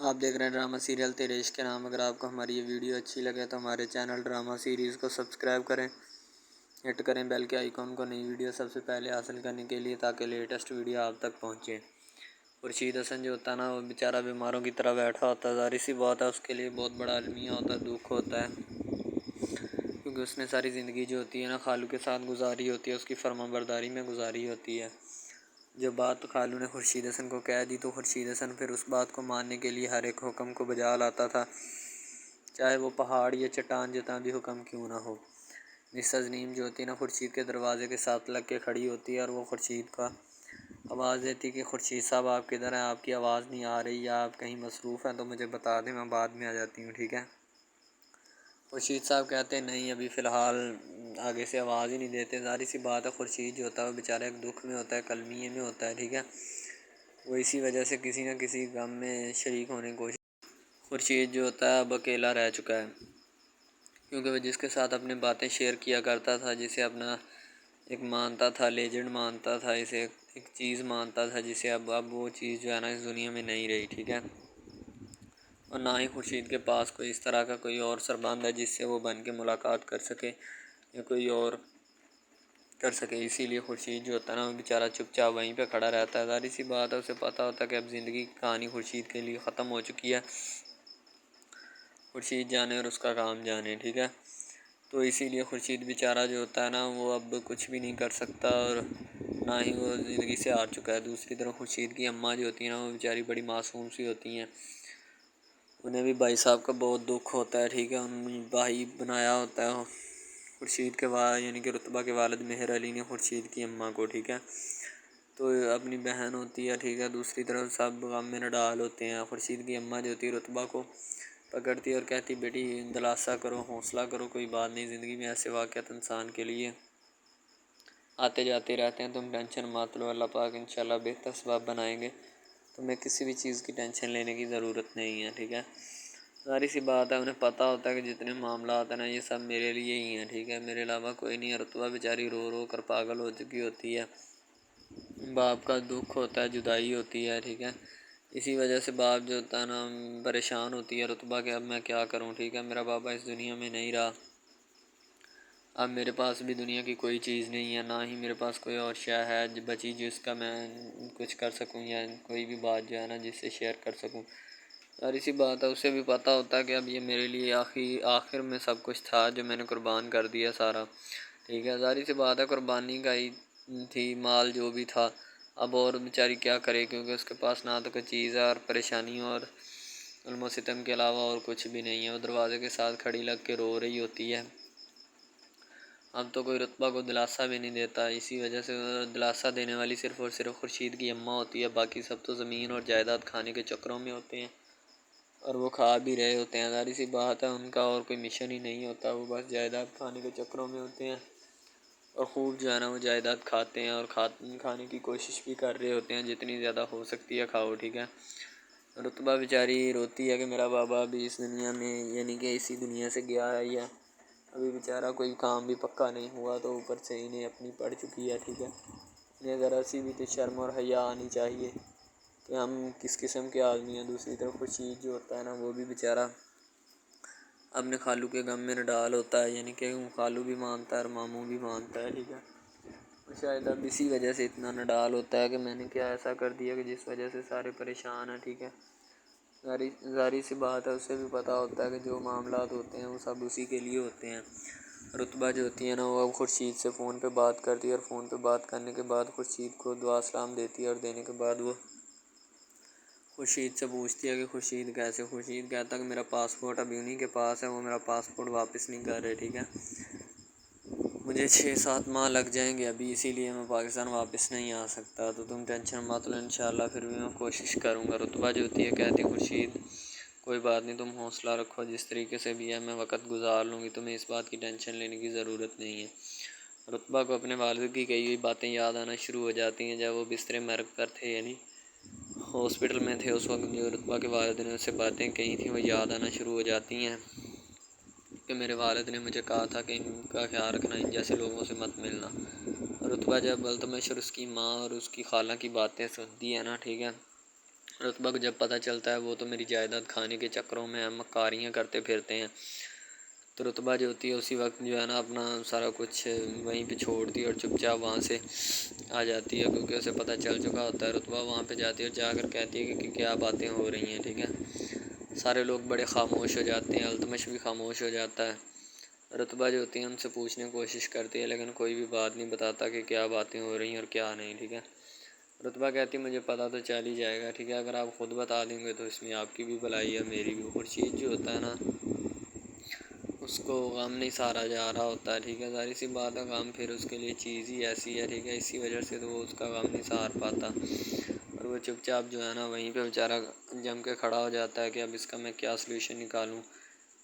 آپ دیکھ رہے ہیں ڈرامہ سیریل تیرے عشق کے نام۔ اگر آپ کو ہماری یہ ویڈیو اچھی لگے تو ہمارے چینل ڈرامہ سیریز کو سبسکرائب کریں، ہٹ کریں بیل کے آئیکن کو، نئی ویڈیو سب سے پہلے حاصل کرنے کے لیے، تاکہ لیٹسٹ ویڈیو آپ تک پہنچے۔ خورشید حسن جو ہوتا ہے نا، وہ بیچارہ بیماروں کی طرح بیٹھا ہوتا ہے، ظاہر سی بات ہے اس کے لیے بہت بڑا المیہ ہوتا ہے، دکھ ہوتا ہے، کیونکہ اس نے ساری زندگی جو ہوتی ہے نا خالو کے ساتھ گزاری ہوتی ہے، اس کی فرما برداری میں گزاری ہوتی ہے۔ جو بات خالو نے خورشید حسن کو کہہ دی تو خورشید حسن پھر اس بات کو ماننے کے لیے ہر ایک حکم کو بجا لاتا تھا، چاہے وہ پہاڑ یا چٹان جتنا بھی حکم کیوں نہ ہو۔ مس نیم جو ہوتی ہے نا، خورشید کے دروازے کے ساتھ لگ کے کھڑی ہوتی ہے، اور وہ خورشید کا آواز دیتی کہ خورشید صاحب آپ کدھر ہیں، آپ کی آواز نہیں آ رہی، یا آپ کہیں مصروف ہیں تو مجھے بتا دیں، میں بعد میں آ جاتی ہوں، ٹھیک ہے۔ خورشید صاحب کہتے ہیں نہیں، ابھی فی الحال آگے سے آواز ہی نہیں دیتے۔ ظاہر سی بات ہے، خورشید جو ہوتا ہے وہ بیچارہ ایک دکھ میں ہوتا ہے، کلمیے میں ہوتا ہے، ٹھیک ہے۔ وہ اسی وجہ سے کسی نہ کسی غم میں شریک ہونے کی کوشش۔ خورشید جو ہوتا ہے اب اکیلا رہ چکا ہے، کیونکہ وہ جس کے ساتھ اپنے باتیں شیئر کیا کرتا تھا، جسے اپنا ایک مانتا تھا، لیجنڈ مانتا تھا، اسے ایک چیز مانتا تھا، جسے اب وہ چیز جو ہے نا اس دنیا میں نہیں رہی، ٹھیک ہے۔ اور نہ ہی خورشید کے پاس کوئی اس طرح کا کوئی اور سربند ہے جس سے وہ بن کے ملاقات کر سکے یا کوئی اور کر سکے۔ اسی لیے خورشید جو ہوتا ہے نا وہ بیچارہ چپ چاپ وہیں پہ کھڑا رہتا ہے۔ ظاہر سی بات ہے، اسے پتہ ہوتا ہے کہ اب زندگی کی کہانی خورشید کے لیے ختم ہو چکی ہے، خورشید جانے اور اس کا کام جانے، ٹھیک ہے۔ تو اسی لیے خورشید بیچارہ جو ہوتا ہے نا وہ اب کچھ بھی نہیں کر سکتا، اور نہ ہی وہ زندگی سے ہار چکا ہے۔ دوسری طرف خورشید کی اماں جو ہوتی ہیں نا، وہ بیچاری بڑی معصوم سی ہوتی ہیں، انہیں بھی بھائی صاحب کا بہت دکھ ہوتا ہے، ٹھیک ہے۔ انہوں بھائی بنایا ہوتا ہے خورشید کے یعنی کہ رتبہ کے والد مہر علی نے خورشید کی اماں کو، ٹھیک ہے۔ تو اپنی بہن ہوتی ہے، ٹھیک ہے، دوسری طرف سب غم میں نڈال ہوتے ہیں۔ خورشید کی اماں جو ہوتی ہے رتبہ کو پکڑتی ہے اور کہتی بیٹی دلاسا کرو، حوصلہ کرو، کوئی بات نہیں، زندگی میں ایسے واقعات انسان کے لیے آتے جاتے رہتے ہیں، تم ٹینشن مت لو، اللہ پاک انشاءاللہ بہتر سبب بنائیں گے، تمہیں کسی بھی چیز کی ٹینشن لینے کی ضرورت نہیں ہے، ٹھیک ہے۔ ظاہر سی بات ہے، انہیں پتہ ہوتا ہے کہ جتنے معاملات ہیں نا یہ سب میرے لیے ہی ہیں، ٹھیک ہے، میرے علاوہ کوئی نہیں ہے۔ رتبہ بیچاری رو رو کر پاگل ہو چکی ہوتی ہے، باپ کا دکھ ہوتا ہے، جدائی ہوتی ہے، ٹھیک ہے۔ اسی وجہ سے باپ جو ہوتا ہے نا پریشان ہوتی ہے رتبہ کہ اب میں کیا کروں، ٹھیک ہے، میرا بابا اس دنیا میں نہیں رہا، اب میرے پاس بھی دنیا کی کوئی چیز نہیں ہے، نہ ہی میرے پاس کوئی اور شے ہے بچی جس کا میں کچھ کر سکوں، یا کوئی بھی بات جو ہے نا جس سے شیئر کر سکوں۔ اور اسی بات ہے، اسے بھی پتہ ہوتا ہے کہ اب یہ میرے لیے آخر میں سب کچھ تھا جو میں نے قربان کر دیا سارا، ٹھیک ہے۔ ظاہر سی بات ہے، قربانی کا ہی تھی، مال جو بھی تھا، اب اور بیچاری کیا کرے، کیونکہ اس کے پاس نہ تو کوئی چیز ہے، اور پریشانیوں اور ظلم و ستم کے علاوہ اور کچھ بھی نہیں ہے۔ وہ دروازے کے ساتھ کھڑی لگ کے رو رہی ہوتی ہے، اب تو کوئی رتبہ کو دلاسا بھی نہیں دیتا، اسی وجہ سے دلاسا دینے والی صرف اور صرف خورشید کی اماں ہوتی ہے، باقی سب تو زمین اور جائیداد کھانے کے چکروں میں ہوتے ہیں، اور وہ کھا بھی رہے ہوتے ہیں۔ ظاہر سی بات ہے، ان کا اور کوئی مشن ہی نہیں ہوتا، وہ بس جائیداد کھانے کے چکروں میں ہوتے ہیں، اور خوب جو ہے نا وہ جائیداد کھاتے ہیں، اور کھانے کی کوشش بھی کر رہے ہوتے ہیں، جتنی زیادہ ہو سکتی ہے کھاؤ، ٹھیک ہے۔ رتبہ بیچاری روتی ہے کہ میرا بابا ابھی اس دنیا میں، یعنی کہ اسی دنیا سے گیا ہے، یا ابھی بیچارہ کوئی کام بھی پکا نہیں ہوا، تو اوپر سے انہیں اپنی پڑ چکی ہے، ٹھیک ہے۔ انہیں ذرا سی بھی تو شرم اور حیا آنی چاہیے کہ ہم کس قسم کے آدمی ہیں۔ دوسری طرف خورشید جو ہوتا ہے نا وہ بھی بیچارہ اپنے خالو کے غم میں نڈال ہوتا ہے، یعنی کہ خالو بھی مانتا ہے اور ماموں بھی مانتا ہے، ٹھیک ہے۔ شاید اب اسی وجہ سے اتنا نڈال ہوتا ہے کہ میں نے کیا ایسا کر دیا کہ جس وجہ سے سارے پریشان ہیں، ٹھیک ہے۔ ظاہر سی بات ہے، اسے بھی پتہ ہوتا ہے کہ جو معاملات ہوتے ہیں وہ سب اسی کے لیے ہوتے ہیں۔ رتبہ جو ہوتی ہے نا وہ اب خورشید سے فون پہ بات کرتی ہے، اور فون پہ بات کرنے کے بعد خورشید کو دعا سلام دیتی ہے، اور دینے کے بعد وہ خورشید سے پوچھتی ہے کہ خورشید کیسے۔ خورشید کہتا ہے کہ میرا پاسپورٹ ابھی انہیں کے پاس ہے، وہ میرا پاسپورٹ واپس نہیں کر رہے، ٹھیک ہے، مجھے 6-7 ماہ لگ جائیں گے ابھی، اسی لیے میں پاکستان واپس نہیں آ سکتا، تو تم ٹینشن مت لو، انشاءاللہ پھر بھی میں کوشش کروں گا۔ رتبہ جو ہوتی ہے کہتی خورشید کوئی بات نہیں، تم حوصلہ رکھو، جس طریقے سے بھی ہے میں وقت گزار لوں گی، تمہیں اس بات کی ٹینشن لینے کی ضرورت نہیں ہے۔ رتبہ کو اپنے والد کی کئی ہوئی باتیں یاد آنا شروع ہو جاتی ہیں، جب وہ بستر مرگ پر تھے، یعنی ہاسپٹل میں تھے اس وقت، جو رتبہ کے والد نے اس سے باتیں کہی تھیں وہ یاد آنا شروع ہو جاتی ہیں کہ میرے والد نے مجھے کہا تھا کہ ان کا خیال رکھنا، ان جیسے لوگوں سے مت ملنا۔ رتبہ جب التمش اور اس کی ماں اور اس کی خالہ کی باتیں سنتی ہے نا، ٹھیک ہے، رتبہ کو جب پتہ چلتا ہے وہ تو میری جائیداد کھانے کے چکروں میں مکاریاں کرتے پھرتے ہیں، تو رتبہ جو ہوتی ہے اسی وقت جو ہے نا اپنا سارا کچھ وہیں پہ چھوڑتی ہے اور چپ چاپ وہاں سے آ جاتی ہے، کیونکہ اسے پتہ چل چکا ہوتا ہے۔ رتبہ وہاں پہ جاتی ہے اور جا کر کہتی ہے کہ کیا باتیں ہو رہی ہیں، ٹھیک ہے۔ سارے لوگ بڑے خاموش ہو جاتے ہیں، التمش بھی خاموش ہو جاتا ہے۔ رتبہ جو ہوتی ہے ان سے پوچھنے کی کوشش کرتی ہے، لیکن کوئی بھی بات نہیں بتاتا کہ کیا باتیں ہو رہی ہیں اور کیا نہیں، ٹھیک ہے۔ رتبہ کہتی ہے مجھے پتہ تو چل ہی جائے گا، ٹھیک ہے، اگر آپ خود بتا دیں گے تو اس میں آپ کی بھی بھلائی ہے میری بھی۔ خورشید جو ہوتا ہے نا اس کو غم نہیں سہارا جا رہا ہوتا ہے، ٹھیک ہے، ظاہر سی بات ہے، غم پھر اس کے لیے چیز ہی ایسی ہے، ٹھیک ہے، اسی وجہ سے تو وہ اس کا غم نہیں سہار پاتا، اور وہ چپ چاپ جو ہے نا وہیں پہ بیچارہ جم کے کھڑا ہو جاتا ہے کہ اب اس کا میں کیا سلوشن نکالوں،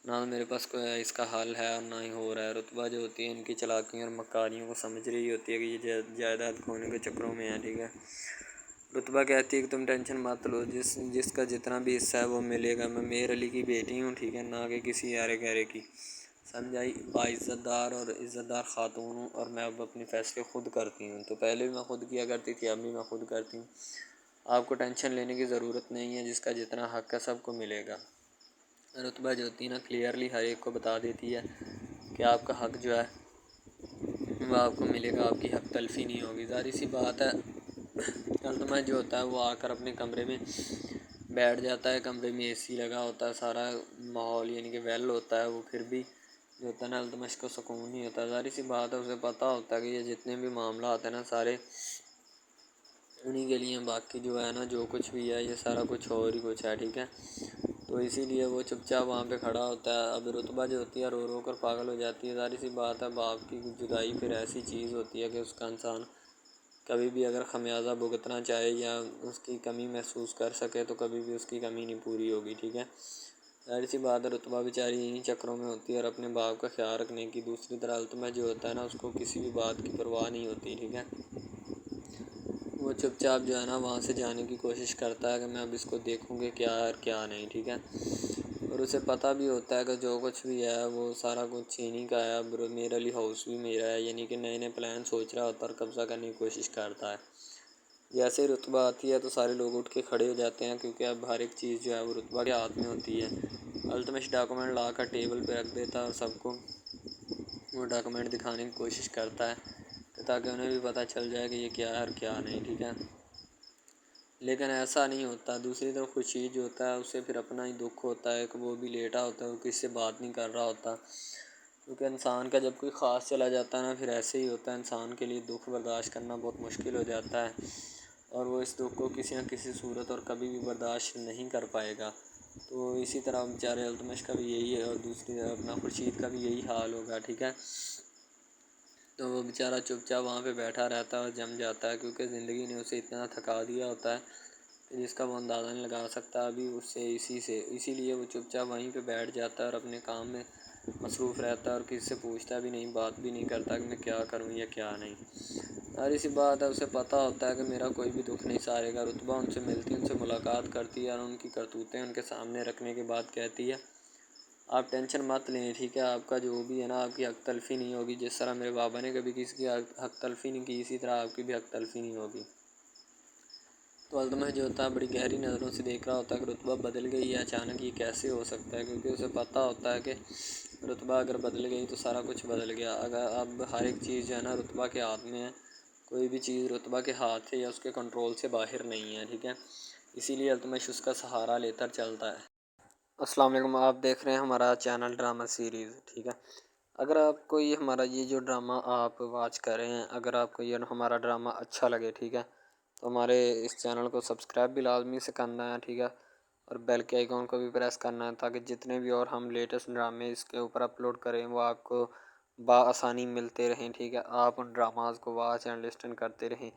نہ میرے پاس کوئی اس کا حل ہے اور نہ ہی ہو رہا ہے۔ رتبہ جو ہوتی ہے ان کی چالاکیوں اور مکاریوں کو سمجھ رہی ہوتی ہے کہ یہ جائیداد کھونے کے چکروں میں ہے، ٹھیک ہے۔ رتبہ کہتی ہے کہ تم ٹینشن مت لو، جس کا جتنا بھی حصہ ہے وہ ملے گا، میں میر علی کی بیٹی ہوں، ٹھیک ہے، نہ کہ کسی یارے گہرے کی، سمجھائی، باعزت دار اور عزت دار خاتون ہوں اور میں اب اپنے فیصلے خود کرتی ہوں، تو پہلے بھی میں خود کیا کرتی تھی، اب بھی میں خود کرتی ہوں، آپ کو ٹینشن لینے کی ضرورت نہیں ہے، جس کا جتنا حق ہے سب کو ملے گا۔ رتبہ جو ہوتی ہے نا کلیئرلی ہر ایک کو بتا دیتی ہے کہ آپ کا حق جو ہے وہ آپ کو ملے گا، آپ کی حق تلفی نہیں ہوگی، ظاہر سی بات ہے۔ التمش جو ہوتا ہے وہ آ کر اپنے کمرے میں بیٹھ جاتا ہے، کمرے میں اے سی لگا ہوتا ہے، سارا ماحول یعنی کہ ویل ہوتا ہے، وہ پھر بھی جو ہوتا ہے نا التمش کو سکون نہیں ہوتا، ظاہر سی بات ہے، اسے پتہ ہوتا ہے کہ یہ جتنے بھی معاملات ہیں نا سارے انہی کے لیے، باقی جو ہے نا جو کچھ بھی ہے یہ سارا کچھ اور ہی کچھ ہے، ٹھیک ہے، تو اسی لیے وہ چپ چاپ وہاں پہ کھڑا ہوتا ہے۔ اب رتبہ جو ہوتی ہے رو رو کر پاگل ہو جاتی ہے، ظاہر سی بات ہے، باپ کی جدائی پھر ایسی چیز ہوتی ہے کہ اس کا انسان کبھی بھی اگر خمیازہ بھگتنا چاہے یا اس کی کمی محسوس کر سکے تو کبھی بھی اس کی کمی نہیں پوری ہوگی، ٹھیک ہے، ظاہر سی بات ہے۔ رتبہ بیچاری انہی چکروں میں ہوتی ہے اور اپنے باپ کا خیال رکھنے کی، دوسری طرح التمش جو ہوتا ہے نا اس کو کسی بھی بات کی پرواہ نہیں ہوتی، ٹھیک ہے، وہ چپ چاپ جو ہے نا وہاں سے جانے کی کوشش کرتا ہے کہ میں اب اس کو دیکھوں گی کیا ہے اور کیا نہیں، ٹھیک ہے، اور اسے پتہ بھی ہوتا ہے کہ جو کچھ بھی ہے وہ سارا کچھ انہی کا ہے، اب میر علی ہاؤس بھی میرا ہے، یعنی کہ نئے نئے پلان سوچ رہا ہوتا ہے اور قبضہ کرنے کی کوشش کرتا ہے۔ جیسے ہی رتبہ آتی ہے تو سارے لوگ اٹھ کے کھڑے ہو جاتے ہیں، کیونکہ اب ہر ایک چیز جو ہے وہ رتبہ کے ہاتھ میں ہوتی ہے۔ التمش ڈاکومنٹ لا کر ٹیبل پہ رکھ دیتا ہے اور سب کو وہ ڈاکومنٹ دکھانے کی کوشش کرتا ہے تاکہ انہیں بھی پتہ چل جائے کہ یہ کیا ہے اور کیا نہیں، ٹھیک ہے، لیکن ایسا نہیں ہوتا۔ دوسری طرف خورشید جو ہوتا ہے اسے پھر اپنا ہی دکھ ہوتا ہے کہ وہ بھی لیٹا ہوتا ہے، وہ کسی سے بات نہیں کر رہا ہوتا، کیونکہ انسان کا جب کوئی خاص چلا جاتا ہے نا پھر ایسے ہی ہوتا ہے، انسان کے لیے دکھ برداشت کرنا بہت مشکل ہو جاتا ہے اور وہ اس دکھ کو کسی نہ کسی صورت اور کبھی بھی برداشت نہیں کر پائے گا، تو اسی طرح بیچارے التمش کا بھی یہی ہے اور دوسری طرف اپنا خورشید کا بھی یہی حال ہوگا، ٹھیک ہے، تو وہ بیچارہ چپ چاپ وہاں پہ بیٹھا رہتا ہے اور جم جاتا ہے، کیونکہ زندگی نے اسے اتنا تھکا دیا ہوتا ہے کہ جس کا وہ اندازہ نہیں لگا سکتا ابھی اس سے اسی لیے وہ چپ چاپ وہیں پہ بیٹھ جاتا ہے اور اپنے کام میں مصروف رہتا ہے اور کسی سے پوچھتا بھی نہیں، بات بھی نہیں کرتا کہ میں کیا کروں یا کیا نہیں، ساری سی بات ہے، اسے پتہ ہوتا ہے کہ میرا کوئی بھی دکھ نہیں سہارے گا۔ رتبہ ان سے ملتی، ان سے ملاقات کرتی ہے اور ان کی کرتوتیں ان کے سامنے رکھنے کے بعد کہتی ہے آپ ٹینشن مت لیں، ٹھیک ہے، آپ کا جو بھی ہے نا آپ کی حق تلفی نہیں ہوگی، جس طرح میرے بابا نے کبھی کسی کی حق تلفی نہیں کی اسی طرح آپ کی بھی حق تلفی نہیں ہوگی۔ تو التمش جو ہوتا ہے بڑی گہری نظروں سے دیکھ رہا ہوتا ہے کہ رتبہ بدل گئی ہے اچانک، یہ کیسے ہو سکتا ہے، کیونکہ اسے پتہ ہوتا ہے کہ رتبہ اگر بدل گئی تو سارا کچھ بدل گیا، اگر اب ہر ایک چیز جو ہے نا رتبہ کے ہاتھ میں ہے، کوئی بھی چیز رتبہ کے ہاتھ ہے یا اس کے کنٹرول سے باہر نہیں ہے، ٹھیک ہے، اسی لیے التمش اس کا سہارا لے کر چلتا ہے۔ السلام علیکم، آپ دیکھ رہے ہیں ہمارا چینل ڈرامہ سیریز، ٹھیک ہے، اگر آپ کو یہ ہمارا یہ جو ڈرامہ آپ واچ کر رہے ہیں، اگر آپ کو یہ ہمارا ڈرامہ اچھا لگے، ٹھیک ہے، تو ہمارے اس چینل کو سبسکرائب بھی لازمی سے کرنا ہے، ٹھیک ہے، اور بیل کے آئیکن کو بھی پریس کرنا ہے تاکہ جتنے بھی اور ہم لیٹسٹ ڈرامے اس کے اوپر اپلوڈ کریں وہ آپ کو بآسانی ملتے رہیں، ٹھیک ہے، آپ ان ڈراماز کو واچ اینڈ لسٹن کرتے رہیں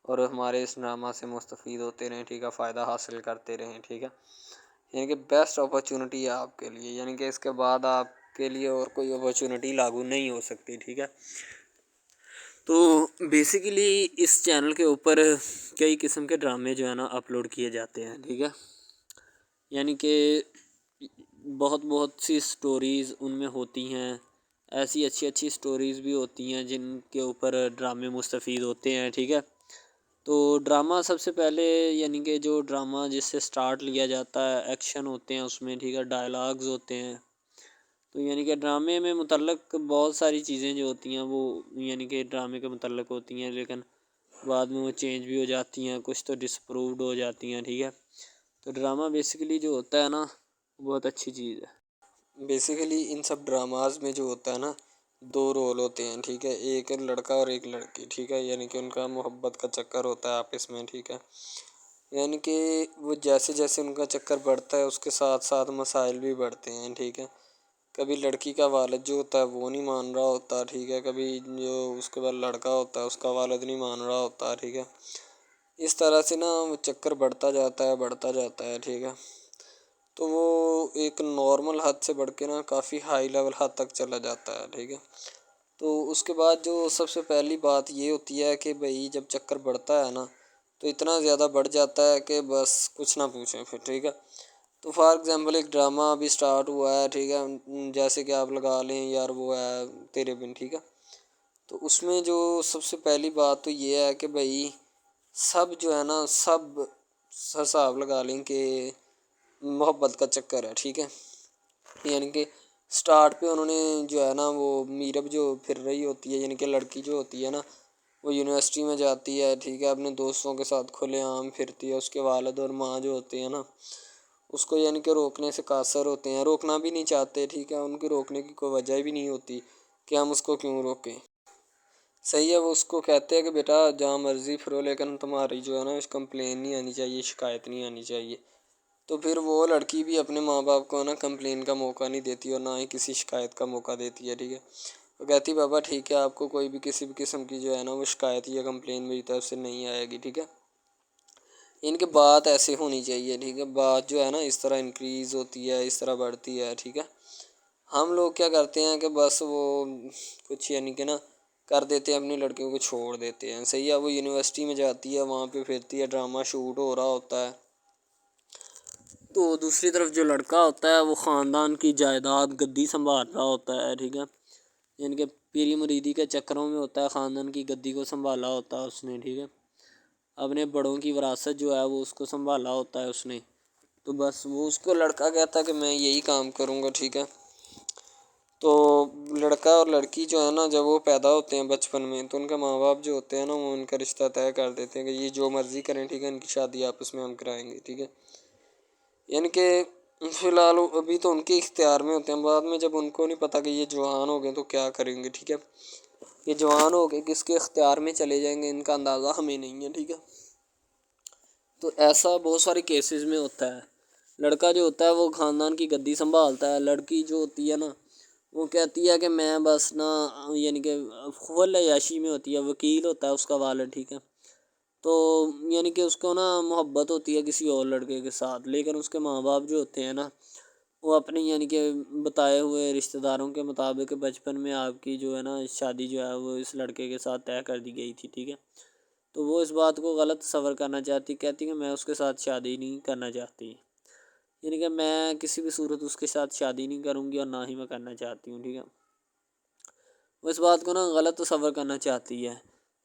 اور ہمارے اس ڈرامہ سے مستفید ہوتے رہیں، ٹھیک ہے، فائدہ حاصل کرتے رہیں، ٹھیک ہے، یعنی کہ بیسٹ اپرچونٹی ہے آپ کے لیے، یعنی کہ اس کے بعد آپ کے لیے اور کوئی اپرچونٹی لاگو نہیں ہو سکتی، ٹھیک ہے، تو بیسیکلی اس چینل کے اوپر کئی قسم کے ڈرامے جو ہے نا اپلوڈ کیے جاتے ہیں، ٹھیک ہے، یعنی کہ بہت سی سٹوریز ان میں ہوتی ہیں، ایسی اچھی سٹوریز بھی ہوتی ہیں جن کے اوپر ڈرامے مستفید ہوتے ہیں، ٹھیک ہے، تو ڈرامہ سب سے پہلے یعنی کہ جو ڈرامہ جس سے سٹارٹ لیا جاتا ہے، ایکشن ہوتے ہیں اس میں، ٹھیک ہے، ڈائلاگز ہوتے ہیں. تو یعنی کہ ڈرامے میں متعلق بہت ساری چیزیں جو ہوتی ہیں وہ یعنی کہ ڈرامے کے متعلق ہوتی ہیں، لیکن بعد میں وہ چینج بھی ہو جاتی ہیں، کچھ تو ڈسپرووڈ ہو جاتی ہیں. ٹھیک ہے، تو ڈرامہ بیسیکلی جو ہوتا ہے نا بہت اچھی چیز ہے. بیسیکلی ان سب ڈراماز میں جو ہوتا ہے نا 2 رول ہوتے ہیں. ٹھیک ہے، ایک لڑکا اور ایک لڑکی. ٹھیک ہے، یعنی کہ ان کا محبت کا چکر ہوتا ہے آپس میں. ٹھیک ہے، یعنی کہ وہ جیسے جیسے ان کا چکر بڑھتا ہے اس کے ساتھ ساتھ مسائل بھی بڑھتے ہیں. ٹھیک ہے، کبھی لڑکی کا والد جو ہوتا ہے وہ نہیں مان رہا ہوتا. ٹھیک ہے، کبھی جو اس کے بعد لڑکا ہوتا ہے اس کا والد نہیں مان رہا ہوتا. ٹھیک ہے، اس طرح سے نا وہ چکر بڑھتا جاتا ہے بڑھتا جاتا ہے. ٹھیک ہے، تو وہ ایک نارمل حد سے بڑھ کے نا کافی ہائی لیول حد تک چلا جاتا ہے. ٹھیک ہے، تو اس کے بعد جو سب سے پہلی بات یہ ہوتی ہے کہ بھئی جب چکر بڑھتا ہے نا تو اتنا زیادہ بڑھ جاتا ہے کہ بس کچھ نہ پوچھیں پھر. ٹھیک ہے، تو فار ایگزامپل ایک ڈرامہ ابھی سٹارٹ ہوا ہے. ٹھیک ہے، جیسے کہ آپ لگا لیں یار وہ ہے تیرے بن. ٹھیک ہے، تو اس میں جو سب سے پہلی بات تو یہ ہے کہ بھئی سب جو ہے نا سب حساب لگا لیں کہ محبت کا چکر ہے. ٹھیک ہے، یعنی کہ سٹارٹ پہ انہوں نے جو ہے نا وہ میرب جو پھر رہی ہوتی ہے، یعنی کہ لڑکی جو ہوتی ہے نا وہ یونیورسٹی میں جاتی ہے. ٹھیک ہے، اپنے دوستوں کے ساتھ کھلے عام پھرتی ہے. اس کے والد اور ماں جو ہوتے ہیں نا اس کو یعنی کہ روکنے سے قاصر ہوتے ہیں، روکنا بھی نہیں چاہتے. ٹھیک ہے، ان کے روکنے کی کوئی وجہ بھی نہیں ہوتی کہ ہم اس کو کیوں روکیں. صحیح ہے، وہ اس کو کہتے ہیں کہ بیٹا جہاں مرضی پھرو لیکن تمہاری جو ہے نا کمپلین نہیں آنی چاہیے، شکایت نہیں آنی چاہیے. تو پھر وہ لڑکی بھی اپنے ماں باپ کو نا کمپلین کا موقع نہیں دیتی اور نہ ہی کسی شکایت کا موقع دیتی ہے. ٹھیک ہے، وہ کہتی بابا ٹھیک ہے آپ کو کوئی بھی کسی بھی قسم کی جو ہے نا وہ شکایت یا کمپلین میری طرف سے نہیں آئے گی. ٹھیک ہے، ان کی بات ایسے ہونی چاہیے. ٹھیک ہے، بات جو ہے نا اس طرح انکریز ہوتی ہے، اس طرح بڑھتی ہے. ٹھیک ہے، ہم لوگ کیا کرتے ہیں کہ بس وہ کچھ یعنی کہ نا کر دیتے ہیں، اپنی لڑکیوں کو چھوڑ دیتے ہیں. صحیح ہے، وہ یونیورسٹی میں جاتی ہے، وہاں پہ پھرتی ہے، ڈرامہ شوٹ ہو رہا ہوتا ہے. تو دوسری طرف جو لڑکا ہوتا ہے وہ خاندان کی جائیداد گدی سنبھال رہا ہوتا ہے. ٹھیک ہے، یعنی کہ پیری مریدی کے چکروں میں ہوتا ہے، خاندان کی گدی کو سنبھالا ہوتا ہے اس نے. ٹھیک ہے، اپنے بڑوں کی وراثت جو ہے وہ اس کو سنبھالا ہوتا ہے اس نے. تو بس وہ اس کو لڑکا کہتا ہے کہ میں یہی کام کروں گا. ٹھیک ہے، تو لڑکا اور لڑکی جو ہے نا جب وہ پیدا ہوتے ہیں بچپن میں تو ان کے ماں باپ جو ہوتے ہیں نا وہ ان کا رشتہ طے کر دیتے ہیں کہ یہ جو مرضی کریں. ٹھیک ہے، ان کی شادی آپس میں ہم کرائیں گے. ٹھیک ہے، یعنی کہ فی الحال ابھی تو ان کے اختیار میں ہوتے ہیں، بعد میں جب ان کو نہیں پتہ کہ یہ جوان ہو گئے تو کیا کریں گے. ٹھیک ہے، یہ جوان ہو گئے کس کے اختیار میں چلے جائیں گے ان کا اندازہ ہمیں نہیں ہے. ٹھیک ہے، تو ایسا بہت سارے کیسز میں ہوتا ہے. لڑکا جو ہوتا ہے وہ خاندان کی گدی سنبھالتا ہے، لڑکی جو ہوتی ہے نا وہ کہتی ہے کہ میں بس نا یعنی کہ فل عیاشی میں ہوتی ہے، وکیل ہوتا ہے اس کا والد. ٹھیک ہے، تو یعنی کہ اس کو نا محبت ہوتی ہے کسی اور لڑکے کے ساتھ، لیکن اس کے ماں باپ جو ہوتے ہیں نا وہ اپنی یعنی کہ بتائے ہوئے رشتہ داروں کے مطابق بچپن میں آپ کی جو ہے نا شادی جو ہے وہ اس لڑکے کے ساتھ طے کر دی گئی تھی. ٹھیک ہے، تو وہ اس بات کو غلط تصور کرنا چاہتی، کہتی کہ میں اس کے ساتھ شادی نہیں کرنا چاہتی، یعنی کہ میں کسی بھی صورت اس کے ساتھ شادی نہیں کروں گی اور نہ ہی میں کرنا چاہتی ہوں. ٹھیک ہے، وہ اس بات کو نا غلط تصور کرنا چاہتی ہے.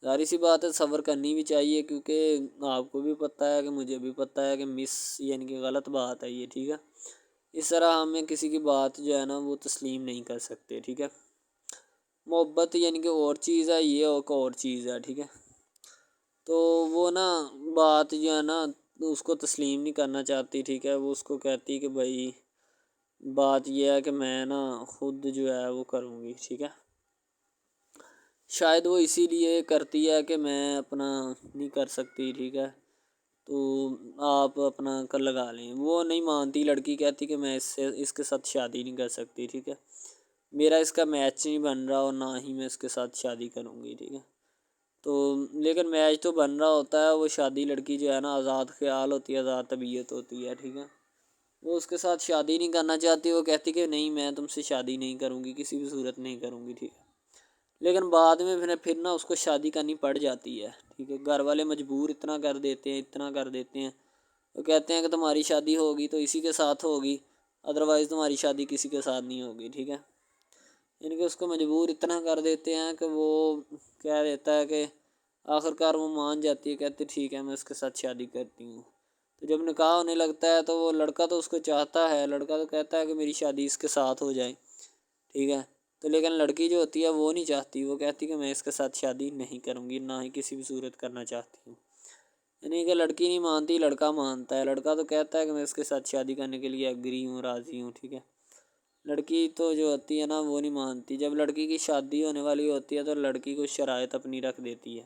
ظاہر سی بات ہے صبر کرنی بھی چاہیے، کیونکہ آپ کو بھی پتہ ہے کہ مجھے بھی پتہ ہے کہ یعنی کہ غلط بات ہے یہ. ٹھیک ہے، اس طرح ہمیں کسی کی بات جو ہے نا وہ تسلیم نہیں کر سکتے. ٹھیک ہے، محبت یعنی کہ اور چیز ہے، یہ اور چیز ہے. ٹھیک ہے، تو وہ نا بات جو ہے نا اس کو تسلیم نہیں کرنا چاہتی. ٹھیک ہے، وہ اس کو کہتی کہ بھائی بات یہ ہے کہ میں نا خود جو ہے وہ کروں گی. ٹھیک ہے، شاید وہ اسی لیے کرتی ہے کہ میں اپنا نہیں کر سکتی. ٹھیک ہے، تو آپ اپنا کر لگا لیں. وہ نہیں مانتی، لڑکی کہتی کہ میں اس کے ساتھ شادی نہیں کر سکتی. ٹھیک ہے، میرا اس کا میچ نہیں بن رہا اور نہ ہی میں اس کے ساتھ شادی کروں گی. ٹھیک ہے، تو لیکن میچ تو بن رہا ہوتا ہے. وہ شادی لڑکی جو ہے نا آزاد خیال ہوتی ہے، آزاد طبیعت ہوتی ہے. ٹھیک ہے، وہ اس کے ساتھ شادی نہیں کرنا چاہتی، وہ کہتی کہ نہیں میں تم سے شادی نہیں کروں گی، کسی بھی صورت نہیں کروں گی. ٹھیک ہے، لیکن بعد میں پھر نا اس کو شادی کرنی پڑ جاتی ہے. ٹھیک ہے، گھر والے مجبور اتنا کر دیتے ہیں. وہ کہتے ہیں کہ تمہاری شادی ہوگی تو اسی کے ساتھ ہوگی، ادروائز تمہاری شادی کسی کے ساتھ نہیں ہوگی. ٹھیک ہے، یعنی کہ اس کو مجبور اتنا کر دیتے ہیں کہ وہ کہہ دیتا ہے کہ آخر کار وہ مان جاتی ہے، کہتی ٹھیک ہے میں اس کے ساتھ شادی کرتی ہوں۔ تو جب نکاح ہونے لگتا ہے تو وہ لڑکا تو اس کو چاہتا ہے، لڑکا تو کہتا ہے کہ میری شادی اس کے ساتھ ہو جائے، ٹھیک ہے۔ تو لیکن لڑکی جو ہوتی ہے وہ نہیں چاہتی، وہ کہتی کہ میں اس کے ساتھ شادی نہیں کروں گی، نہ ہی کسی بھی صورت کرنا چاہتی ہوں۔ یعنی کہ لڑکی نہیں مانتی، لڑکا مانتا ہے۔ لڑکا تو کہتا ہے کہ میں اس کے ساتھ شادی کرنے کے لیے ایگری ہوں، راضی ہوں، ٹھیک ہے۔ لڑکی تو جو ہوتی ہے نا وہ نہیں مانتی۔ جب لڑکی کی شادی ہونے والی ہوتی ہے تو لڑکی کو شرائط اپنی رکھ دیتی ہے۔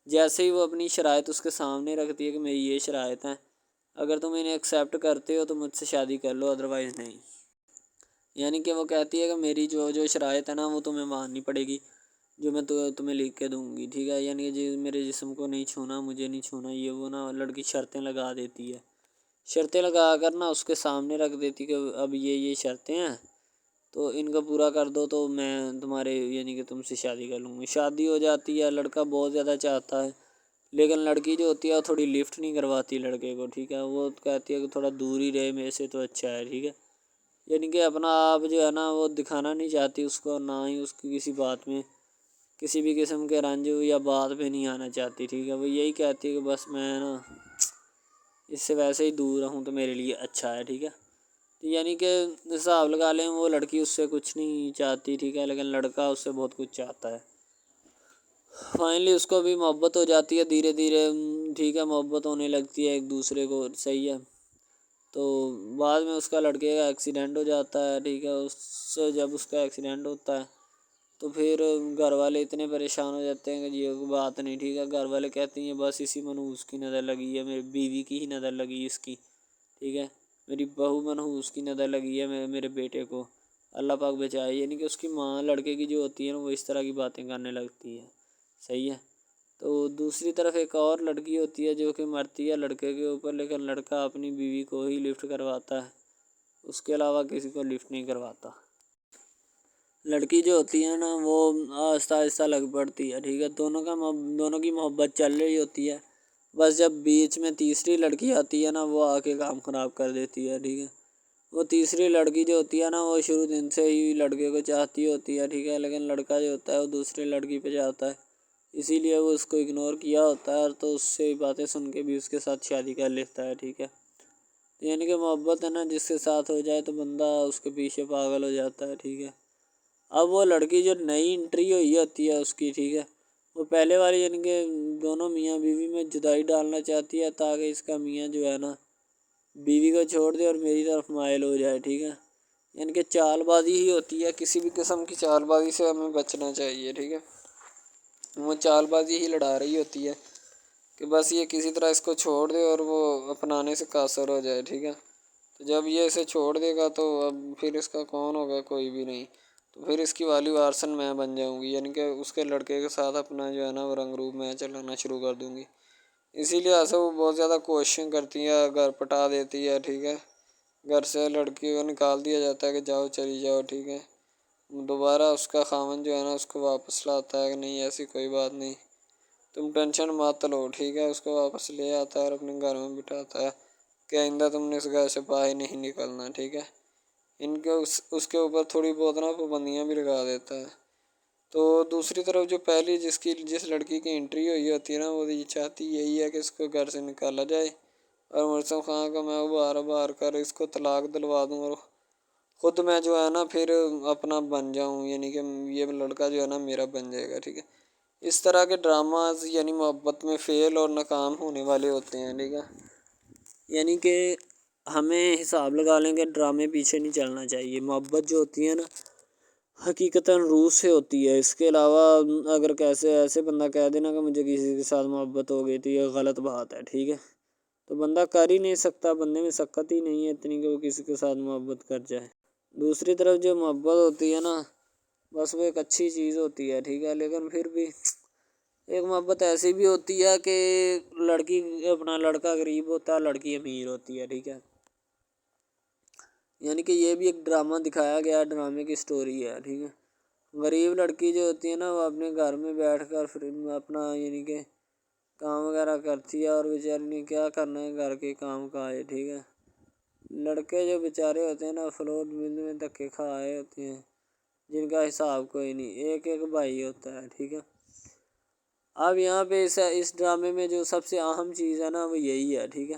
جیسے ہی وہ اپنی شرائط اس کے سامنے رکھتی ہے کہ میری یہ شرائط ہیں، اگر تم انہیں ایکسیپٹ کرتے ہو تو مجھ سے شادی کر لو، ادروائز نہیں۔ یعنی کہ وہ کہتی ہے کہ میری جو شرائط ہے نا وہ تمہیں ماننی پڑے گی، جو میں تمہیں لکھ کے دوں گی، ٹھیک ہے۔ یعنی کہ میرے جسم کو نہیں چھونا، مجھے نہیں چھونا، یہ وہ نا لڑکی شرطیں لگا دیتی ہے۔ شرطیں لگا کر نا اس کے سامنے رکھ دیتی کہ اب یہ شرطیں ہیں تو ان کو پورا کر دو تو میں تمہارے یعنی کہ تم سے شادی کر لوں گی۔ شادی ہو جاتی ہے، لڑکا بہت زیادہ چاہتا ہے، لیکن لڑکی جو ہوتی ہے وہ تھوڑی لفٹ نہیں کرواتی لڑکے کو، ٹھیک ہے۔ وہ کہتی ہے کہ تھوڑا دور ہی رہے میرے سے تو اچھا ہے، ٹھیک ہے۔ یعنی کہ اپنا آپ جو ہے نا وہ دکھانا نہیں چاہتی اس کو، نہ ہی اس کی کسی بات میں کسی بھی قسم کے رنج یا بات پہ نہیں آنا چاہتی، ٹھیک ہے۔ وہ یہی کہتی ہے کہ بس میں نا اس سے ویسے ہی دور رہوں تو میرے لیے اچھا ہے، ٹھیک ہے۔ یعنی کہ حساب لگا لیں وہ لڑکی اس سے کچھ نہیں چاہتی، ٹھیک ہے، لیکن لڑکا اس سے بہت کچھ چاہتا ہے۔ فائنلی اس کو بھی محبت ہو جاتی ہے دھیرے دھیرے، ٹھیک ہے، محبت ہونے لگتی ہے ایک دوسرے کو، صحیح ہے۔ تو بعد میں اس کا لڑکے کا ایکسیڈنٹ ہو جاتا ہے، ٹھیک ہے۔ جب اس کا ایکسیڈنٹ ہوتا ہے تو پھر گھر والے اتنے پریشان ہو جاتے ہیں کہ یہ بات نہیں، ٹھیک ہے۔ گھر والے کہتے ہیں بس اسی منحوس کی نظر لگی ہے، میری بیوی کی ہی نظر لگی اس کی، ٹھیک ہے، میری بہو منحوس کی نظر لگی ہے میرے بیٹے کو، اللہ پاک بچائے۔ یعنی کہ اس کی ماں لڑکے کی جو ہوتی ہے نا وہ اس طرح کی باتیں کرنے لگتی ہے، صحیح ہے۔ تو دوسری طرف ایک اور لڑکی ہوتی ہے جو کہ مرتی ہے لڑکے کے اوپر، لیکن لڑکا اپنی بیوی کو ہی لفٹ کرواتا ہے، اس کے علاوہ کسی کو لفٹ نہیں کرواتا۔ لڑکی جو ہوتی ہے نا وہ آہستہ آہستہ لگ پڑتی ہے، ٹھیک ہے۔ دونوں کی محبت چل رہی ہوتی ہے، بس جب بیچ میں تیسری لڑکی آتی ہے نا وہ آ کے کام خراب کر دیتی ہے، ٹھیک ہے۔ وہ تیسری لڑکی جو ہوتی ہے نا وہ شروع دن سے ہی لڑکے کو چاہتی ہوتی ہے، ٹھیک ہے، لیکن لڑکا جو ہوتا ہے وہ دوسری لڑکی پہ جاتا ہے، اسی لیے وہ اس کو اگنور کیا ہوتا ہے، اور تو اس سے باتیں سن کے بھی اس کے ساتھ شادی کر لیتا ہے، ٹھیک ہے۔ یعنی کہ محبت ہے نا جس کے ساتھ ہو جائے تو بندہ اس کے پیچھے پاگل ہو جاتا ہے، ٹھیک ہے۔ اب وہ لڑکی جو نئی انٹری ہوئی ہوتی ہے اس کی، ٹھیک ہے، وہ پہلے والی یعنی کہ دونوں میاں بیوی میں جدائی ڈالنا چاہتی ہے تاکہ اس کا میاں جو ہے نا بیوی کو چھوڑ دے اور میری طرف مائل ہو جائے، ٹھیک ہے۔ یعنی کہ چال بازی ہی ہوتی ہے، کسی بھی قسم کی چال بازی سے ہمیں بچنا چاہیے، ٹھیک ہے۔ وہ چال بازی ہی لڑا رہی ہوتی ہے کہ بس یہ کسی طرح اس کو چھوڑ دے اور وہ اپنانے سے قاصر ہو جائے، ٹھیک ہے۔ تو جب یہ اسے چھوڑ دے گا تو اب پھر اس کا کون ہوگا، کوئی بھی نہیں، تو پھر اس کی والی وارثن میں بن جاؤں گی، یعنی کہ اس کے لڑکے کے ساتھ اپنا جو ہے نا وہ رنگ روپ میں چلانا شروع کر دوں گی۔ اسی لیے ایسا وہ بہت زیادہ کوششیں کرتی ہے، گھر پٹا دیتی ہے، ٹھیک ہے۔ گھر سے لڑکی کو نکال دیا جاتا ہے کہ جاؤ چلی جاؤ، ٹھیک ہے۔ دوبارہ اس کا خاوند جو ہے نا اس کو واپس لاتا ہے کہ نہیں ایسی کوئی بات نہیں، تم ٹینشن مت لو، ٹھیک ہے۔ اس کو واپس لے آتا ہے اور اپنے گھر میں بٹھاتا ہے کہ آئندہ تم نے اس گھر سے باہر نہیں نکلنا، ٹھیک ہے۔ ان کے اس کے اوپر تھوڑی بہت نا پابندیاں بھی لگا دیتا ہے۔ تو دوسری طرف جو پہلی جس لڑکی کی انٹری ہوئی ہوتی ہے نا وہ یہ چاہتی یہی ہے کہ اس کو گھر سے نکالا جائے اور مرسم خان کو میں بار کر اس کو طلاق دلوا دوں اور خود میں جو ہے نا پھر اپنا بن جاؤں، یعنی کہ یہ لڑکا جو ہے نا میرا بن جائے گا، ٹھیک ہے۔ اس طرح کے ڈراماز یعنی محبت میں فیل اور ناکام ہونے والے ہوتے ہیں، ٹھیک ہے۔ یعنی کہ ہمیں حساب لگا لیں کہ ڈرامے پیچھے نہیں چلنا چاہیے۔ محبت جو ہوتی ہے نا حقیقتاً روح سے ہوتی ہے، اس کے علاوہ اگر ایسے بندہ کہہ دینا کہ مجھے کسی کے ساتھ محبت ہو گئی تو یہ غلط بات ہے، ٹھیک ہے۔ تو بندہ کر ہی نہیں سکتا، بندے میں سکت ہی نہیں ہے اتنی کہ وہ کسی کے ساتھ محبت کر جائے۔ دوسری طرف جو محبت ہوتی ہے نا بس وہ ایک اچھی چیز ہوتی ہے، ٹھیک ہے، لیکن پھر بھی ایک محبت ایسی بھی ہوتی ہے کہ لڑکا غریب ہوتا ہے، لڑکی امیر ہوتی ہے، ٹھیک ہے۔ یعنی کہ یہ بھی ایک ڈرامہ دکھایا گیا، ڈرامے کی سٹوری ہے، ٹھیک ہے۔ غریب لڑکی جو ہوتی ہے نا وہ اپنے گھر میں بیٹھ کر پھر اپنا یعنی کہ کام وغیرہ کرتی ہے اور بیچاری نے کیا کرنا ہے گھر کے کام کائے، ٹھیک ہے۔ لڑکے جو بیچارے ہوتے ہیں نا فلوٹ مل میں دھکے کھائے ہوتے ہیں جن کا حساب کوئی نہیں، ایک بھائی ہوتا ہے، ٹھیک ہے۔ اب یہاں پہ اس ڈرامے میں جو سب سے اہم چیز ہے نا وہ یہی ہے، ٹھیک ہے،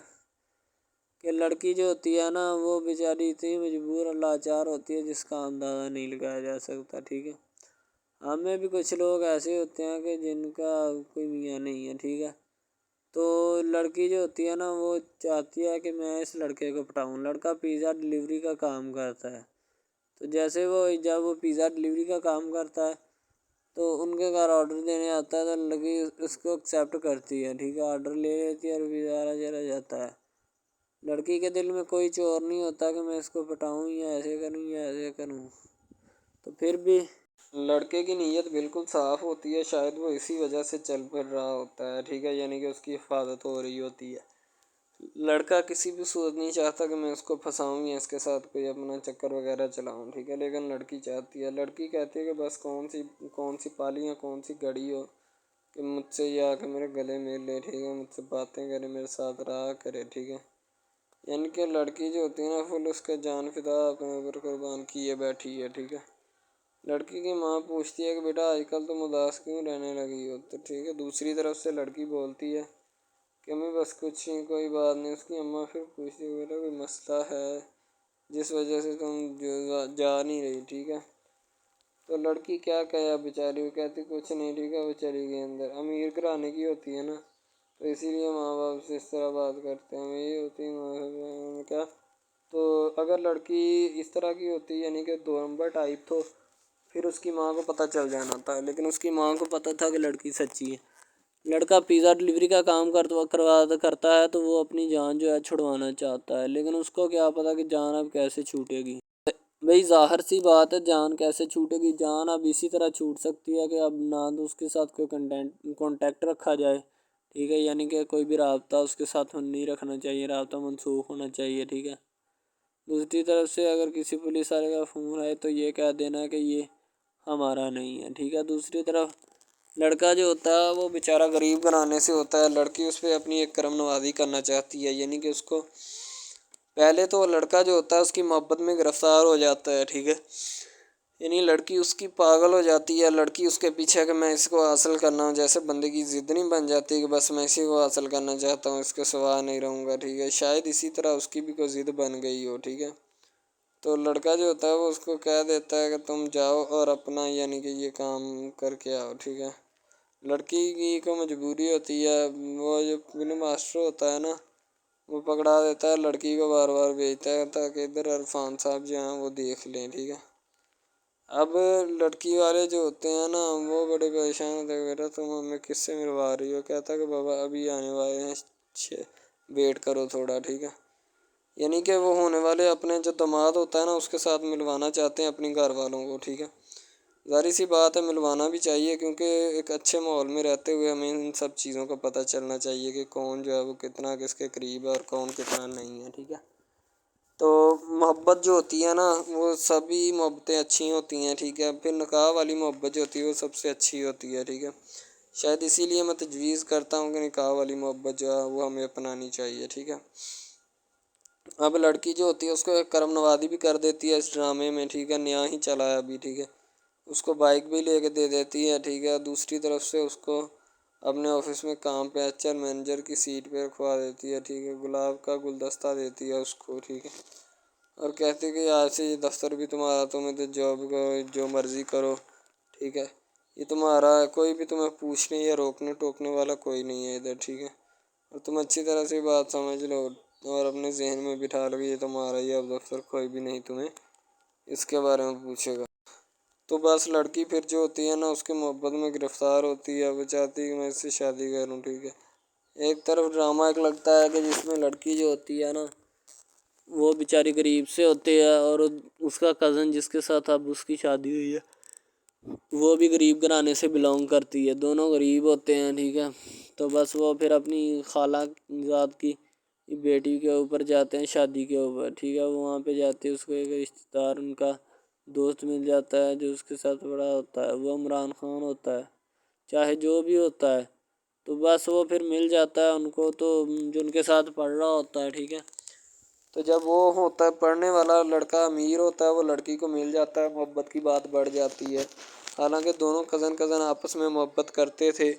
کہ لڑکی جو ہوتی ہے نا وہ بیچاری اتنی مجبور اور لاچار ہوتی ہے جس کا اندازہ نہیں لگایا جا سکتا، ٹھیک ہے۔ ہمیں بھی کچھ لوگ ایسے ہوتے ہیں کہ جن کا کوئی میاں نہیں ہے، ٹھیک ہے، تو لڑکی جو ہوتی ہے نا وہ چاہتی ہے کہ میں اس لڑکے کو پٹاؤں۔ لڑکا پیزا ڈلیوری کا کام کرتا ہے، تو جیسے جب وہ پیزا ڈلیوری کا کام کرتا ہے تو ان کے گھر آرڈر دینے آتا ہے تو لڑکی اس کو ایکسیپٹ کرتی ہے، ٹھیک ہے، آرڈر لے لیتی ہے اور پیزا چلا جاتا ہے۔ لڑکی کے دل میں کوئی چور نہیں ہوتا کہ میں اس کو پٹاؤں یا ایسے کروں یا ایسے کروں، تو پھر بھی لڑکے کی نیت بالکل صاف ہوتی ہے، شاید وہ اسی وجہ سے چل پھر رہا ہوتا ہے، ٹھیک ہے، یعنی کہ اس کی حفاظت ہو رہی ہوتی ہے۔ لڑکا کسی بھی صورت نہیں چاہتا کہ میں اس کو پھنساؤں یا اس کے ساتھ کوئی اپنا چکر وغیرہ چلاؤں، ٹھیک ہے، لیکن لڑکی چاہتی ہے، لڑکی کہتی ہے کہ بس کون سی پالی یا کون سی گھڑی ہو کہ مجھ سے یہ آ کے میرے گلے مل لے، ٹھیک ہے، مجھ سے باتیں کرے، میرے ساتھ رہا کرے، ٹھیک ہے۔ یعنی کہ لڑکی جو ہوتی ہے نا فل اس کا جان فدا اپنے اوپر قربان کیے بیٹھی ہے، ٹھیک ہے۔ لڑکی کی ماں پوچھتی ہے کہ بیٹا آج کل تم اداس کیوں رہنے لگی ہو، تو ٹھیک ہے، دوسری طرف سے لڑکی بولتی ہے کہ میں بس کچھ نہیں، کوئی بات نہیں۔ اس کی اماں پھر پوچھتی ہے بیٹا کوئی مسئلہ ہے جس وجہ سے تم جا نہیں رہی، ٹھیک ہے، تو لڑکی کیا کہے بیچاری، وہ کہتی کچھ نہیں، ٹھیک ہے، وہ چلی گئی اندر۔ امیر گھرانے کی ہوتی ہے نا تو اسی لیے ماں باپ سے اس طرح بات کرتے ہیں، یہی ہوتی ہے کیا۔ تو اگر لڑکی اس طرح کی ہوتی یعنی کہ دو نمبر ٹائپ تو پھر اس کی ماں کو پتہ چل جانا تھا، لیکن اس کی ماں کو پتہ تھا کہ لڑکی سچی ہے۔ لڑکا پیزا ڈلیوری کا کام کرتا ہے تو وہ اپنی جان جو ہے چھڑوانا چاہتا ہے، لیکن اس کو کیا پتہ کہ جان اب کیسے چھوٹے گی۔ بھئی ظاہر سی بات ہے، جان کیسے چھوٹے گی، جان اب اسی طرح چھوٹ سکتی ہے کہ اب نہ تو اس کے ساتھ کوئی کانٹیکٹ رکھا جائے، ٹھیک ہے، یعنی کہ کوئی بھی رابطہ اس کے ساتھ نہیں رکھنا چاہیے، رابطہ منسوخ ہونا چاہیے، ٹھیک ہے۔ دوسری طرف سے اگر کسی پولیس والے کا فون آئے تو یہ کہہ دینا کہ یہ ہمارا نہیں ہے، ٹھیک ہے۔ دوسری طرف لڑکا جو ہوتا ہے وہ بیچارہ غریب گھرانے سے ہوتا ہے، لڑکی اس پہ اپنی ایک کرم نوازی کرنا چاہتی ہے، یعنی کہ اس کو پہلے تو لڑکا جو ہوتا ہے اس کی محبت میں گرفتار ہو جاتا ہے، ٹھیک ہے، یعنی لڑکی اس کی پاگل ہو جاتی ہے، لڑکی اس کے پیچھے کہ میں اس کو حاصل کرنا ہوں، جیسے بندے کی ضد نہیں بن جاتی کہ بس میں اسی کو حاصل کرنا چاہتا ہوں، اس کے سوا نہیں رہوں گا، ٹھیک ہے، شاید اسی طرح اس کی بھی کوئی ضد بن گئی ہو، ٹھیک ہے۔ تو لڑکا جو ہوتا ہے وہ اس کو کہہ دیتا ہے کہ تم جاؤ اور اپنا یعنی کہ یہ کام کر کے آؤ، ٹھیک ہے۔ لڑکی کی کو مجبوری ہوتی ہے، وہ جو فلم ماسٹر ہوتا ہے نا وہ پکڑا دیتا ہے، لڑکی کو بار بار بھیجتا ہے تاکہ ادھر عرفان صاحب جو ہیں وہ دیکھ لیں، ٹھیک ہے۔ اب لڑکی والے جو ہوتے ہیں نا وہ بڑے پریشان ہوتے ہیں، بیٹا تم ہمیں کس سے ملوا رہی ہو، کہتا ہے کہ بابا ابھی آنے والے ہیں، ویٹ کرو تھوڑا، ٹھیک ہے، یعنی کہ وہ ہونے والے اپنے جو داماد ہوتا ہے نا اس کے ساتھ ملوانا چاہتے ہیں اپنی گھر والوں کو، ٹھیک ہے۔ ظاہر سی بات ہے ملوانا بھی چاہیے کیونکہ ایک اچھے ماحول میں رہتے ہوئے ہمیں ان سب چیزوں کا پتہ چلنا چاہیے کہ کون جو ہے وہ کتنا کس کے قریب ہے اور کون کتنا نہیں ہے، ٹھیک ہے۔ تو محبت جو ہوتی ہے نا وہ سبھی محبتیں اچھی ہوتی ہیں، ٹھیک ہے، پھر نکاح والی محبت جو ہوتی ہے وہ سب سے اچھی ہوتی ہے، ٹھیک ہے۔ شاید اسی لیے میں تجویز کرتا ہوں کہ نکاح والی محبت جو ہے وہ ہمیں اپنانی چاہیے، ٹھیک ہے۔ اب لڑکی جو ہوتی ہے اس کو ایک کرم نوازی بھی کر دیتی ہے اس ڈرامے میں، ٹھیک ہے، نیا ہی چلا ہے ابھی، ٹھیک ہے، اس کو بائک بھی لے کے دے دیتی ہے، ٹھیک ہے۔ دوسری طرف سے اس کو اپنے آفس میں کام پہ ایچ آر مینیجر کی سیٹ پہ رکھوا دیتی ہے، ٹھیک ہے، گلاب کا گلدستہ دیتی ہے اس کو، ٹھیک ہے، اور کہتی ہے کہ آج سے یہ دفتر بھی تمہارا، تم ادھر جاب کرو جو مرضی کرو، ٹھیک ہے، یہ تمہارا ہے، کوئی بھی تمہیں پوچھنے یا روکنے ٹوکنے والا کوئی نہیں ہے ادھر، ٹھیک ہے، اور تم اچھی طرح سے بات سمجھ لو اور اپنے ذہن میں بٹھا لو کہ یہ تمہارا ہی اب دفتر، کوئی بھی نہیں تمہیں اس کے بارے میں پوچھے گا۔ تو بس لڑکی پھر جو ہوتی ہے نا اس کے محبت میں گرفتار ہوتی ہے، وہ چاہتی ہے کہ میں اس سے شادی کروں، ٹھیک ہے۔ ایک طرف ڈرامہ ایک لگتا ہے کہ جس میں لڑکی جو ہوتی ہے نا وہ بیچاری غریب سے ہوتی ہے اور اس کا کزن جس کے ساتھ اب اس کی شادی ہوئی ہے وہ بھی غریب گھرانے سے بلانگ کرتی ہے، دونوں غریب ہوتے ہیں، ٹھیک ہے۔ تو بس وہ پھر اپنی خالہ ذات کی بیٹی کے اوپر جاتے ہیں شادی کے اوپر، ٹھیک ہے، وہ وہاں پہ جاتے ہیں، اس کو ایک رشتہ دار ان کا دوست مل جاتا ہے جو اس کے ساتھ بڑا ہوتا ہے، وہ عمران خان ہوتا ہے، چاہے جو بھی ہوتا ہے، تو بس وہ پھر مل جاتا ہے ان کو، تو جو ان کے ساتھ پڑھ رہا ہوتا ہے، ٹھیک ہے، تو جب وہ ہوتا ہے پڑھنے والا لڑکا امیر ہوتا ہے وہ لڑکی کو مل جاتا ہے، محبت کی بات بڑھ جاتی ہے، حالانکہ دونوں کزن آپس میں محبت کرتے تھے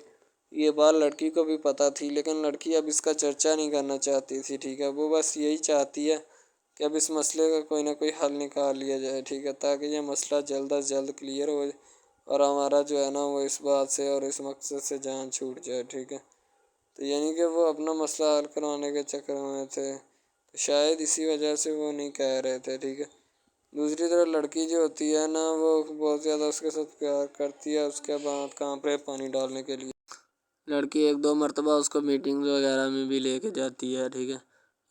یہ بات لڑکی کو بھی پتہ تھی، لیکن لڑکی اب اس کا چرچا نہیں کرنا چاہتی تھی، ٹھیک ہے۔ وہ بس یہی چاہتی ہے کہ اب اس مسئلے کا کوئی نہ کوئی حل نکال لیا جائے، ٹھیک ہے، تاکہ یہ مسئلہ جلد از جلد کلیئر ہو اور ہمارا جو ہے نا وہ اس بات سے اور اس مقصد سے جان چھوٹ جائے، ٹھیک ہے۔ تو یعنی کہ وہ اپنا مسئلہ حل کروانے کے چکر میں تھے، تو شاید اسی وجہ سے وہ نہیں کہہ رہے تھے، ٹھیک ہے۔ دوسری طرف لڑکی جو ہوتی ہے نا وہ بہت زیادہ اس کے ساتھ پیار کرتی ہے، اس کے بعد کہاں پہ پانی ڈالنے کے لیے لڑکی 1-2 مرتبہ اس کو میٹنگز وغیرہ میں بھی لے کے جاتی ہے، ٹھیک ہے،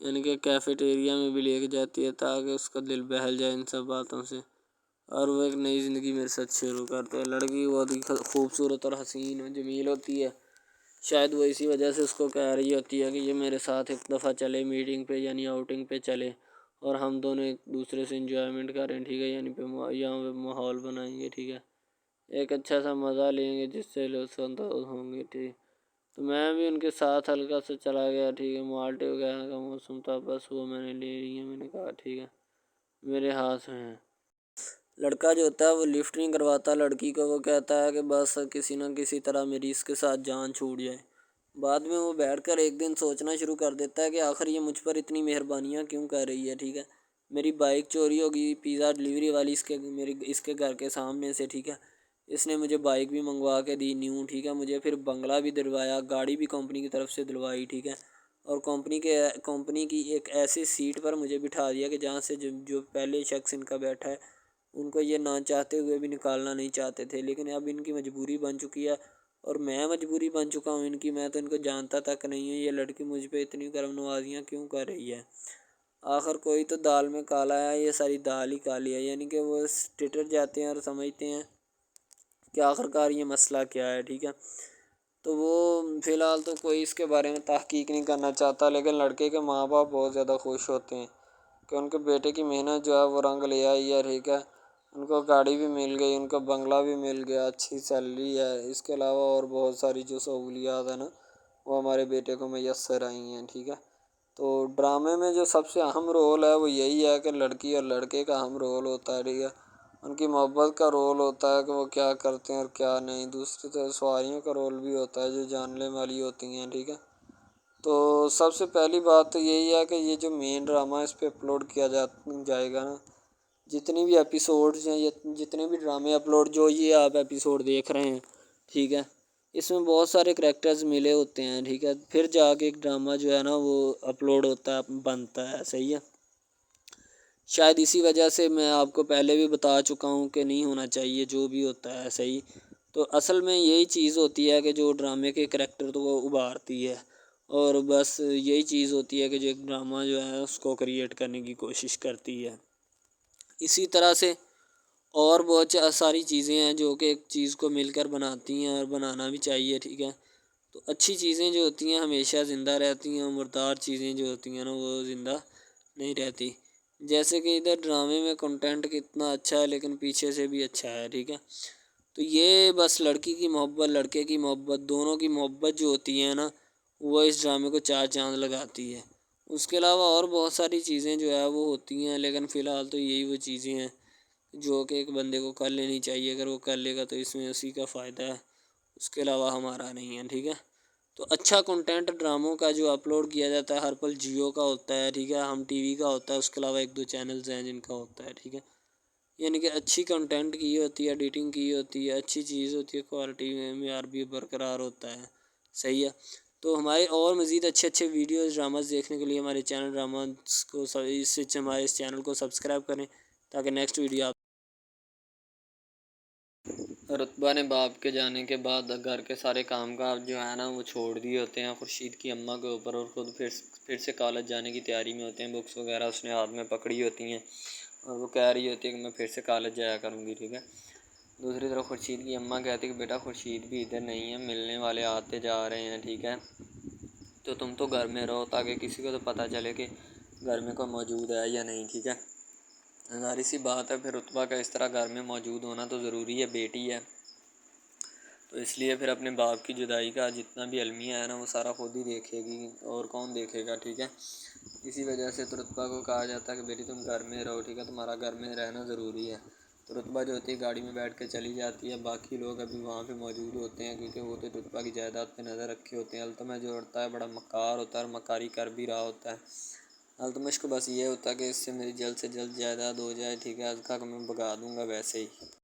یعنی کہ کیفیٹیریا میں بھی لے کے جاتی ہے تاکہ اس کا دل بہل جائے ان سب باتوں سے، اور وہ ایک نئی زندگی میرے ساتھ شروع کرتے ہیں۔ لڑکی بہت ہی خوبصورت اور حسین و جمیل ہوتی ہے، شاید وہ اسی وجہ سے اس کو کہہ رہی ہوتی ہے کہ یہ میرے ساتھ ایک دفعہ چلے میٹنگ پہ، یعنی آؤٹنگ پہ چلے، اور ہم دونوں ایک دوسرے سے انجوائمنٹ کریں، ٹھیک ہے، یعنی یہاں پہ ماحول بنائیں گے، ٹھیک ہے، ایک اچھا سا مزہ لیں گے جس سے لطف اندوز ہوں گے، ٹھیک۔ تو میں بھی ان کے ساتھ ہلکا سے چلا گیا، ٹھیک ہے، مالٹے وغیرہ کا موسم تھا، بس وہ میں نے لے لی ہے، میں نے کہا ٹھیک ہے میرے ہاتھ میں ہے۔ لڑکا جو ہوتا ہے وہ لفٹ نہیں کرواتا لڑکی کو، وہ کہتا ہے کہ بس کسی نہ کسی طرح میری اس کے ساتھ جان چھوٹ جائے۔ بعد میں وہ بیٹھ کر ایک دن سوچنا شروع کر دیتا ہے کہ آخر یہ مجھ پر اتنی مہربانیاں کیوں کر رہی ہے، ٹھیک ہے، میری بائک چوری ہوگی، پیزا ڈلیوری والی اس کے گھر کے سامنے سے، ٹھیک ہے، اس نے مجھے بائک بھی منگوا کے دی نیو، ٹھیک ہے، مجھے پھر بنگلہ بھی دلوایا، گاڑی بھی کمپنی کی طرف سے دلوائی، ٹھیک ہے، اور کمپنی کی ایک ایسی سیٹ پر مجھے بٹھا دیا کہ جہاں سے جو پہلے شخص ان کا بیٹھا ہے ان کو یہ نہ چاہتے ہوئے بھی نکالنا نہیں چاہتے تھے، لیکن اب ان کی مجبوری بن چکی ہے اور میں مجبوری بن چکا ہوں ان کی، میں تو ان کو جانتا تک نہیں ہوں، یہ لڑکی مجھ پہ اتنی کرم نوازیاں کیوں کر رہی ہے۔ آخر کوئی تو دال میں کالا ہے، یہ ساری دال ہی کالی ہے، یعنی کہ وہ ٹٹر جاتے ہیں اور سمجھتے ہیں کہ آخر کار یہ مسئلہ کیا ہے، ٹھیک ہے۔ تو وہ فی الحال تو کوئی اس کے بارے میں تحقیق نہیں کرنا چاہتا، لیکن لڑکے کے ماں باپ بہت زیادہ خوش ہوتے ہیں کہ ان کے بیٹے کی محنت جو ہے وہ رنگ لے آئی ہے، ٹھیک ہے، ان کو گاڑی بھی مل گئی، ان کو بنگلہ بھی مل گیا، اچھی سیلری ہے، اس کے علاوہ اور بہت ساری جو سہولیات ہیں نا وہ ہمارے بیٹے کو میسر آئی ہیں، ٹھیک ہے۔ تو ڈرامے میں جو سب سے اہم رول ہے وہ یہی ہے کہ لڑکی اور لڑکے کا اہم رول ہوتا ہے، ٹھیک ہے، ان کی محبت کا رول ہوتا ہے کہ وہ کیا کرتے ہیں اور کیا نہیں، دوسری طرف سواریوں کا رول بھی ہوتا ہے جو جاننے والی ہوتی ہیں، ٹھیک ہے۔ تو سب سے پہلی بات تو یہی ہے کہ یہ جو مین ڈرامہ ہے اس پہ اپلوڈ کیا جائے گا نا، جتنی بھی ایپیسوڈز ہیں، جتنے بھی ڈرامے اپلوڈ جو یہ آپ ایپیسوڈ دیکھ رہے ہیں، ٹھیک ہے، اس میں بہت سارے کریکٹرز ملے ہوتے ہیں، ٹھیک ہے، پھر جا کے ایک ڈرامہ جو ہے نا وہ اپلوڈ ہوتا ہے، بنتا ہے، صحیح ہے۔ شاید اسی وجہ سے میں آپ کو پہلے بھی بتا چکا ہوں کہ نہیں ہونا چاہیے جو بھی ہوتا ہے، صحیح۔ تو اصل میں یہی چیز ہوتی ہے کہ جو ڈرامے کے کریکٹر تو وہ ابھارتی ہے، اور بس یہی چیز ہوتی ہے کہ جو ایک ڈرامہ جو ہے اس کو کریٹ کرنے کی کوشش کرتی ہے۔ اسی طرح سے اور بہت ساری چیزیں ہیں جو کہ ایک چیز کو مل کر بناتی ہیں اور بنانا بھی چاہیے، ٹھیک ہے۔ تو اچھی چیزیں جو ہوتی ہیں ہمیشہ زندہ رہتی ہیں، مردار چیزیں جو ہوتی ہیں نا وہ زندہ نہیں رہتی، جیسے کہ ادھر ڈرامے میں کنٹینٹ کتنا اچھا ہے لیکن پیچھے سے بھی اچھا ہے، ٹھیک ہے۔ تو یہ بس لڑکی کی محبت لڑکے کی محبت دونوں کی محبت جو ہوتی ہے نا وہ اس ڈرامے کو 4 چاند لگاتی ہے۔ اس کے علاوہ اور بہت ساری چیزیں جو ہے وہ ہوتی ہیں، لیکن فی الحال تو یہی وہ چیزیں ہیں جو کہ ایک بندے کو کر لینی چاہیے، اگر وہ کر لے گا تو اس میں اسی کا فائدہ ہے، اس کے علاوہ ہمارا نہیں ہے، ٹھیک ہے۔ تو اچھا کنٹینٹ ڈراموں کا جو اپلوڈ کیا جاتا ہے ہر پل جیو کا ہوتا ہے، ٹھیک ہے، ہم ٹی وی کا ہوتا ہے، اس کے علاوہ 1-2 چینلز ہیں جن کا ہوتا ہے، ٹھیک ہے، یعنی کہ اچھی کنٹینٹ کی ہوتی ہے، ایڈیٹنگ کی ہوتی ہے، اچھی چیز ہوتی ہے، کوالٹی میں معیار بھی برقرار ہوتا ہے، صحیح ہے۔ تو ہمارے اور مزید اچھے ویڈیوز ڈراماز دیکھنے کے لیے ہمارے چینل ڈراماز کو ہمارے اس چینل کو سبسکرائب کریں تاکہ نیکسٹ ویڈیو آپ رتبہ نے باپ کے جانے کے بعد گھر کے سارے کام کاج جو ہے نا وہ چھوڑ دیے ہوتے ہیں خورشید کی اماں کے اوپر، اور خود پھر سے کالج جانے کی تیاری میں ہوتے ہیں، بکس وغیرہ اس نے ہاتھ میں پکڑی ہوتی ہیں اور وہ کہہ رہی ہوتی ہے کہ میں پھر سے کالج جایا کروں گی، ٹھیک ہے۔ دوسری طرف خورشید کی اماں کہتی ہے کہ بیٹا خورشید بھی ادھر نہیں ہے، ملنے والے آتے جا رہے ہیں، ٹھیک ہے، تو تم تو گھر میں رہو تاکہ کسی کو تو پتہ چلے کہ گھر میں کوئی موجود ہے یا نہیں، ٹھیک ہے۔ ظاہر سی بات ہے پھر رتبہ کا اس طرح گھر میں موجود ہونا تو ضروری ہے، بیٹی ہے، تو اس لیے پھر اپنے باپ کی جدائی کا جتنا بھی المیہ ہے نا وہ سارا خود ہی دیکھے گی، اور کون دیکھے گا، ٹھیک ہے۔ اسی وجہ سے تو رتبہ کو کہا جاتا ہے کہ بیٹی تم گھر میں رہو، ٹھیک ہے، تمہارا گھر میں رہنا ضروری ہے تو رتبہ جو ہوتی ہے گاڑی میں بیٹھ کے چلی جاتی ہے، باقی لوگ ابھی وہاں پہ موجود ہوتے ہیں کیونکہ وہ تو رتبہ کی جائیداد پہ نظر رکھے ہوتے ہیں۔ التمش جو ہوتا ہے بڑا مکار ہوتا ہے اور مکاری کر بھی رہا ہوتا ہے۔ التمش کو بس یہ ہوتا ہے کہ اس سے میری جلد سے جلد جائیداد ہو جائے، ٹھیک ہے، ازکا کو میں بھگا دوں گا ویسے ہی۔